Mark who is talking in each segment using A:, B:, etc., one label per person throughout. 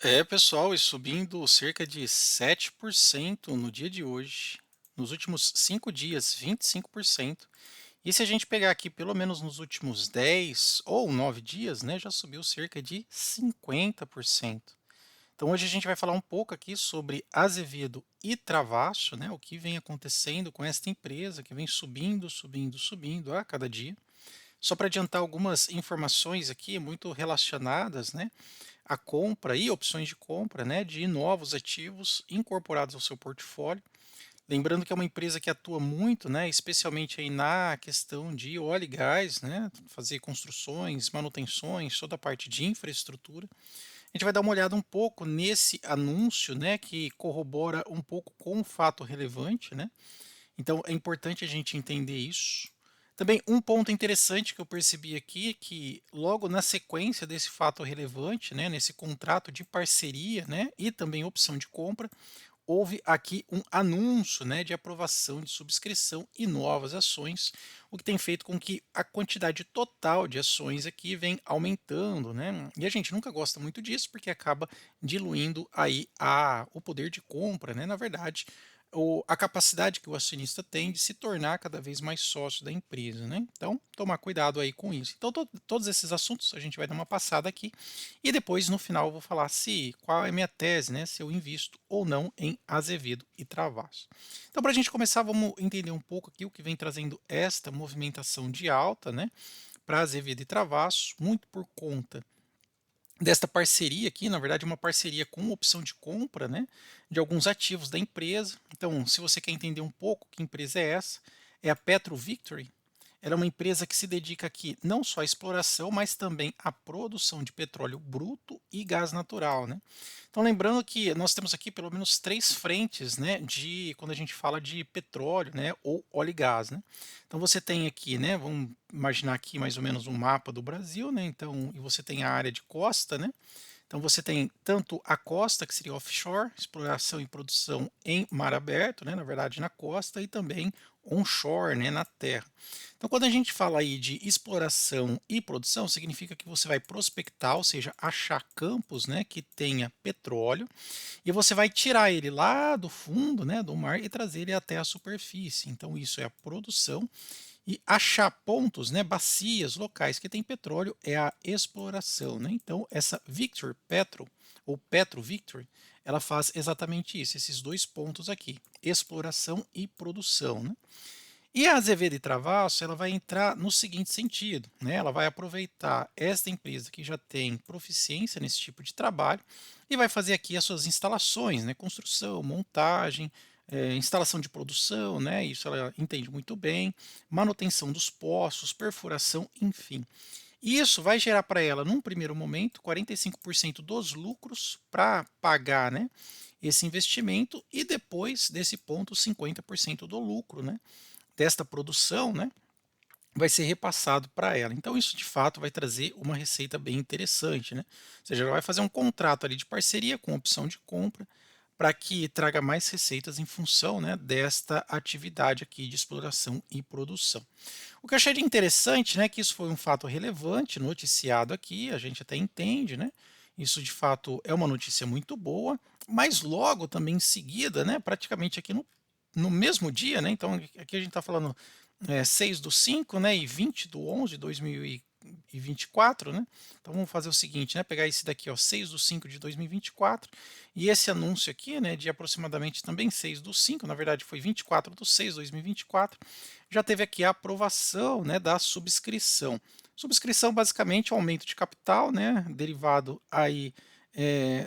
A: É, pessoal, e subindo cerca de 7% no dia de hoje. Nos últimos 5 dias, 25%. E se a gente pegar aqui pelo menos nos últimos 10 ou 9 dias, né, já subiu cerca de 50%. Então hoje a gente vai falar um pouco aqui sobre Azevedo e Travassos, né, o que vem acontecendo com esta empresa que vem subindo, subindo, subindo a cada dia. Só para adiantar algumas informações aqui muito relacionadas, né, a compra e opções de compra, né, de novos ativos incorporados ao seu portfólio. Lembrando que é uma empresa que atua muito, né, especialmente aí na questão de óleo e gás, né, fazer construções, manutenções, toda a parte de infraestrutura. A gente vai dar uma olhada um pouco nesse anúncio, né, que corrobora um pouco com o fato relevante, né? Então é importante a gente entender isso. Também um ponto interessante que eu percebi aqui é que logo na sequência desse fato relevante, né, nesse contrato de parceria, né, e também opção de compra, houve aqui um anúncio, né, de aprovação de subscrição e novas ações, o que tem feito com que a quantidade total de ações aqui vem aumentando, né? E a gente nunca gosta muito disso porque acaba diluindo aí o poder de compra, né? Na verdade, a capacidade que o acionista tem de se tornar cada vez mais sócio da empresa, né? Então, tomar cuidado aí com isso. Então, todos esses assuntos a gente vai dar uma passada aqui e depois, no final, eu vou falar se qual é a minha tese, né? Se eu invisto ou não em Azevedo e Travassos. Então, para a gente começar, vamos entender um pouco aqui o que vem trazendo esta movimentação de alta, né? Para Azevedo e Travassos, muito por conta desta parceria aqui, na verdade, uma parceria com opção de compra, né, de alguns ativos da empresa. Então, se você quer entender um pouco que empresa é essa, é a Petro Victory. Ela é uma empresa que se dedica aqui não só à exploração, mas também à produção de petróleo bruto e gás natural, né? Então, lembrando que nós temos aqui pelo menos três frentes, né, de quando a gente fala de petróleo, né, ou óleo e gás, né? Então, você tem aqui, né, vamos imaginar aqui mais ou menos um mapa do Brasil, né? Então, e você tem a área de costa, né? Então você tem tanto a costa, que seria offshore, exploração e produção em mar aberto, né, na verdade na costa, e também onshore, né, na terra. Então quando a gente fala aí de exploração e produção, significa que você vai prospectar, ou seja, achar campos, né, que tenha petróleo, e você vai tirar ele lá do fundo, né, do mar e trazer ele até a superfície. Então isso é a produção e achar pontos, né, bacias, locais que tem petróleo é a exploração, né? Então, essa Victor Petro, ou Petro Victory, ela faz exatamente isso, esses dois pontos aqui, exploração e produção, né? E a Azevedo e Travassos, ela vai entrar no seguinte sentido, né? Ela vai aproveitar esta empresa que já tem proficiência nesse tipo de trabalho e vai fazer aqui as suas instalações, né? Construção, montagem, instalação de produção, né? Isso ela entende muito bem, manutenção dos poços, perfuração, enfim. E isso vai gerar para ela, num primeiro momento, 45% dos lucros para pagar, né, esse investimento e depois desse ponto 50% do lucro, né, desta produção, né, vai ser repassado para ela. Então isso de fato vai trazer uma receita bem interessante, né? Ou seja, ela vai fazer um contrato ali de parceria com opção de compra para que traga mais receitas em função, né, desta atividade aqui de exploração e produção. O que eu achei de interessante, né, que isso foi um fato relevante, noticiado aqui, a gente até entende, né? Isso de fato é uma notícia muito boa, mas logo também em seguida, né, praticamente aqui no mesmo dia, né? Então aqui a gente está falando 6 do 5, né, e 20 do 11 de 2024, né? Então vamos fazer o seguinte, né, pegar esse daqui, ó, 6 do 5 de 2024, e esse anúncio aqui, né, de aproximadamente também 6 do 5, na verdade foi 24 do 6 de 2024, já teve aqui a aprovação, né, da subscrição. Subscrição basicamente é um aumento de capital, né, derivado aí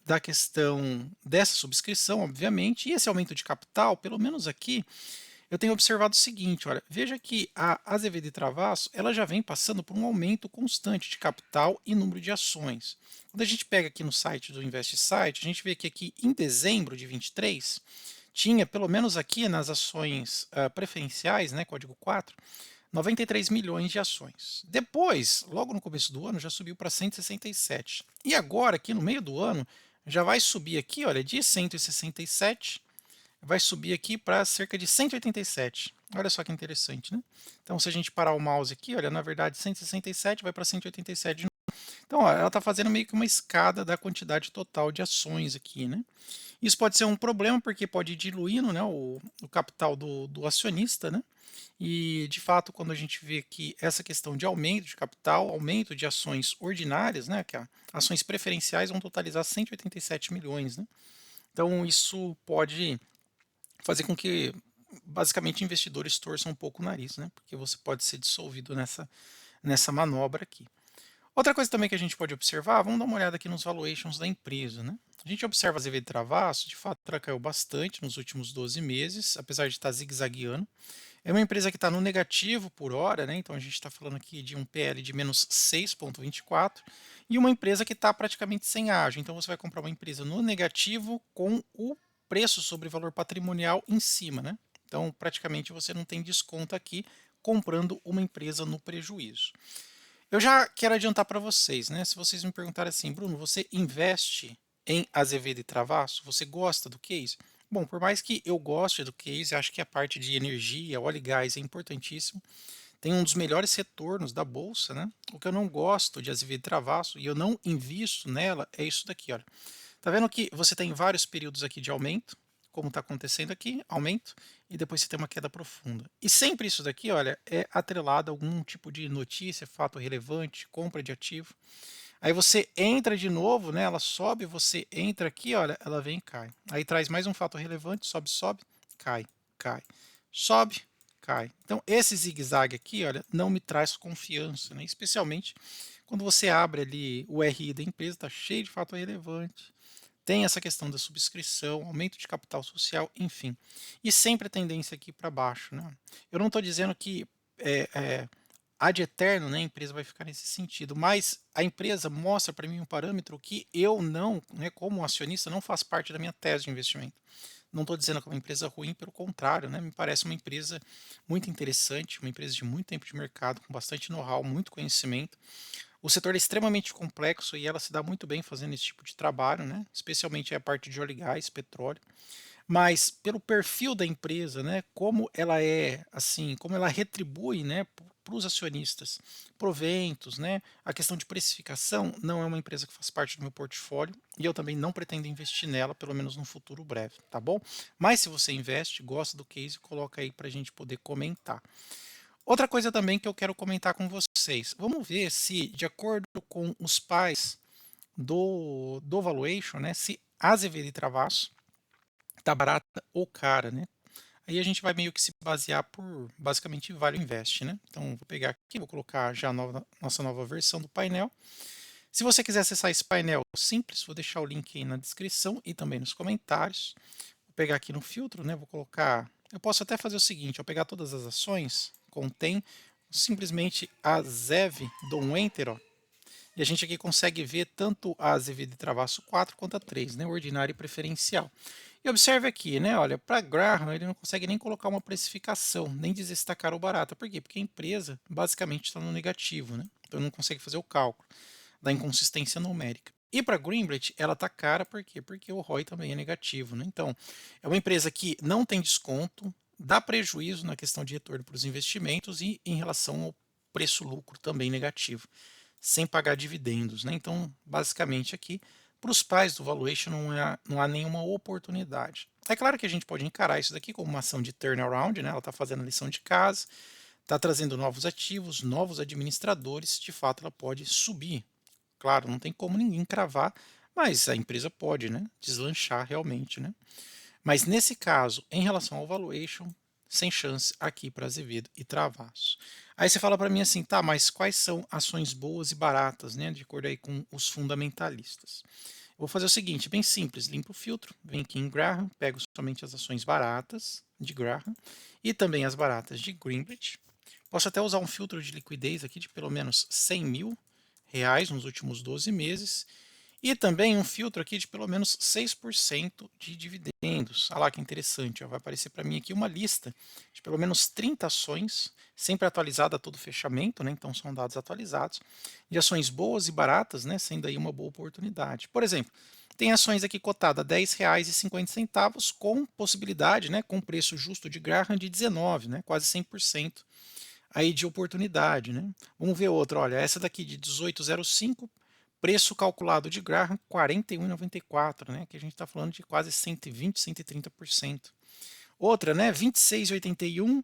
A: da questão dessa subscrição, obviamente, e esse aumento de capital, pelo menos aqui, eu tenho observado o seguinte, olha, veja que a Azevedo e Travassos, ela já vem passando por um aumento constante de capital e número de ações. Quando a gente pega aqui no site do InvestSite, a gente vê que aqui em dezembro de 23, tinha, pelo menos aqui nas ações preferenciais, né, código 4, 93 milhões de ações. Depois, logo no começo do ano, já subiu para 167. E agora, aqui no meio do ano, já vai subir aqui, olha, de 167 vai subir aqui para cerca de 187. Olha só que interessante, né? Então, se a gente parar o mouse aqui, olha, na verdade 167 vai para 187 de novo. Então, ó, ela está fazendo meio que uma escada da quantidade total de ações aqui, né? Isso pode ser um problema, porque pode ir diluindo, né, o capital do acionista, né? E, de fato, quando a gente vê que essa questão de aumento de capital, aumento de ações ordinárias, né, que ações preferenciais vão totalizar 187 milhões, né? Então, isso pode fazer com que, basicamente, investidores torçam um pouco o nariz, né? Porque você pode ser dissolvido nessa manobra aqui. Outra coisa também que a gente pode observar, vamos dar uma olhada aqui nos valuations da empresa, né? A gente observa a ZV de Travasso, de fato ela caiu bastante nos últimos 12 meses, apesar de estar zigue-zagueando. É uma empresa que está no negativo por hora, né? Então a gente está falando aqui de um PL de menos 6,24 e uma empresa que está praticamente sem ágio. Então você vai comprar uma empresa no negativo com o preço sobre valor patrimonial em cima, né? Então praticamente você não tem desconto aqui comprando uma empresa no prejuízo. Eu já quero adiantar para vocês, né? Se vocês me perguntarem assim, Bruno, você investe em Azevedo e Travasso? Você gosta do case? Bom, por mais que eu goste do case, acho que a parte de energia, óleo e gás é importantíssimo. Tem um dos melhores retornos da bolsa, né? O que eu não gosto de Azevedo e Travasso e eu não invisto nela é isso daqui, olha. Tá vendo que você tem vários períodos aqui de aumento, como está acontecendo aqui, aumento, e depois você tem uma queda profunda. E sempre isso daqui, olha, é atrelado a algum tipo de notícia, fato relevante, compra de ativo. Aí você entra de novo, né? Ela sobe, você entra aqui, olha, ela vem e cai. Aí traz mais um fato relevante, sobe, sobe, cai, cai. Sobe, cai. Então esse zigue-zague aqui, olha, não me traz confiança, né? Especialmente quando você abre ali o RI da empresa, está cheio de fato relevante, tem essa questão da subscrição, aumento de capital social, enfim. E sempre a tendência aqui para baixo, né? Eu não estou dizendo que ad eterno, né, a empresa vai ficar nesse sentido, mas a empresa mostra para mim um parâmetro que eu não, né, como acionista, não faz parte da minha tese de investimento. Não estou dizendo que é uma empresa ruim, pelo contrário, né, me parece uma empresa muito interessante, uma empresa de muito tempo de mercado, com bastante know-how, muito conhecimento. O setor é extremamente complexo e ela se dá muito bem fazendo esse tipo de trabalho, né? Especialmente a parte de óleo e gás, petróleo. Mas pelo perfil da empresa, né, como ela é, assim, como ela retribui, né, para os acionistas proventos, né, a questão de precificação, não é uma empresa que faz parte do meu portfólio e eu também não pretendo investir nela, pelo menos no futuro breve, tá bom? Mas se você investe, gosta do case, coloca aí para a gente poder comentar. Outra coisa também que eu quero comentar com vocês, vamos ver se, de acordo com os pais do valuation, né, se Azevedo e Travasso tá barata ou cara, né? Aí a gente vai meio que se basear por basicamente Value Invest, né? Então vou pegar aqui, vou colocar já a nossa nova versão do painel. Se você quiser acessar esse painel simples, vou deixar o link aí na descrição e também nos comentários. Vou pegar aqui no filtro, né? Vou colocar. Eu posso até fazer o seguinte: eu pegar todas as ações, contém simplesmente a ZEV, dou um Enter, ó, e a gente aqui consegue ver tanto a ZV de Travasso 4 quanto a 3, né? Ordinário e preferencial. E observe aqui, né? Olha, para Graham ele não consegue nem colocar uma precificação, nem dizer se está caro ou barato. Por quê? Porque a empresa basicamente está no negativo, né? Então não consegue fazer o cálculo da inconsistência numérica. E para Greenblatt ela está cara por quê? Porque o ROI também é negativo, né? Então é uma empresa que não tem desconto, dá prejuízo na questão de retorno para os investimentos e em relação ao preço-lucro também negativo, sem pagar dividendos, né? Então basicamente aqui para os pais do valuation não há nenhuma oportunidade. É claro que a gente pode encarar isso daqui como uma ação de turnaround, né? Ela está fazendo a lição de casa, está trazendo novos ativos, novos administradores, de fato ela pode subir. Claro, não tem como ninguém cravar, mas a empresa pode, né, deslanchar realmente, né? Mas nesse caso, em relação ao valuation, sem chance aqui para Azevedo e Travasso. Aí você fala para mim assim, tá, mas quais são ações boas e baratas, né, de acordo aí com os fundamentalistas? Eu vou fazer o seguinte, bem simples, limpo o filtro, venho aqui em Graham, pego somente as ações baratas de Graham e também as baratas de Greenwich. Posso até usar um filtro de liquidez aqui de pelo menos 100 mil reais nos últimos 12 meses e também um filtro aqui de pelo menos 6% de dividendos. Olha lá que interessante, ó, vai aparecer para mim aqui uma lista de pelo menos 30 ações, sempre atualizada a todo fechamento, né? Então são dados atualizados, de ações boas e baratas, né? Sendo aí uma boa oportunidade. Por exemplo, tem ações aqui cotadas a R$ 10,50 com possibilidade, né, com preço justo de Graham de 19, né, quase 100% aí de oportunidade, né? Vamos ver outra, olha, essa daqui de 18,05 preço calculado de Graham 41,94, né, que a gente está falando de quase 120, 130%. Outra, né, 26,81,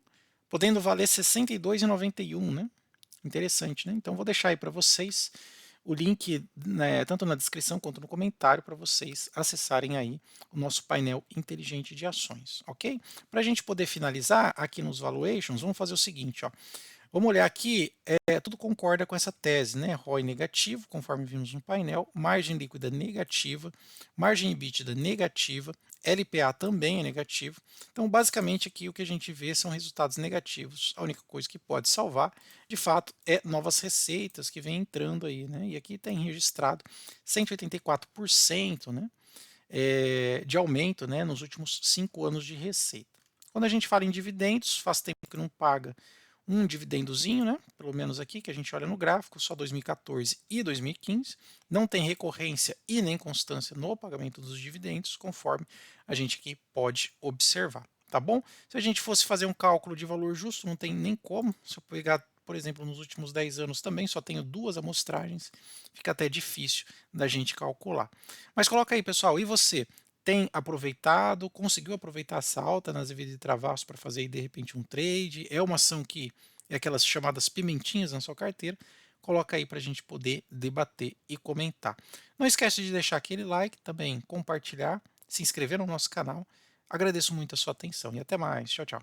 A: podendo valer 62,91, né? Interessante, né? Então vou deixar aí para vocês o link, né, tanto na descrição quanto no comentário, para vocês acessarem aí o nosso painel inteligente de ações, ok? Para a gente poder finalizar aqui nos valuations, vamos fazer o seguinte, ó. Vamos olhar aqui, tudo concorda com essa tese, né? ROI negativo, conforme vimos no painel, margem líquida negativa, margem EBITDA negativa, LPA também é negativo. Então, basicamente, aqui o que a gente vê são resultados negativos. A única coisa que pode salvar, de fato, é novas receitas que vêm entrando aí, né? E aqui tem registrado 184%, né? De aumento, né, nos últimos 5 anos de receita. Quando a gente fala em dividendos, faz tempo que não paga um dividendozinho, né? Pelo menos aqui que a gente olha no gráfico, só 2014 e 2015. Não tem recorrência e nem constância no pagamento dos dividendos, conforme a gente aqui pode observar. Tá bom? Se a gente fosse fazer um cálculo de valor justo, não tem nem como. Se eu pegar, por exemplo, nos últimos 10 anos também, só tenho 2 amostragens, fica até difícil da gente calcular. Mas coloca aí, pessoal, e você? Tem aproveitado, conseguiu aproveitar essa alta nas devidas de travasso para fazer aí, de repente um trade? É uma ação que é aquelas chamadas pimentinhas na sua carteira? Coloca aí para a gente poder debater e comentar. Não esquece de deixar aquele like, também compartilhar, se inscrever no nosso canal. Agradeço muito a sua atenção e até mais. Tchau, tchau.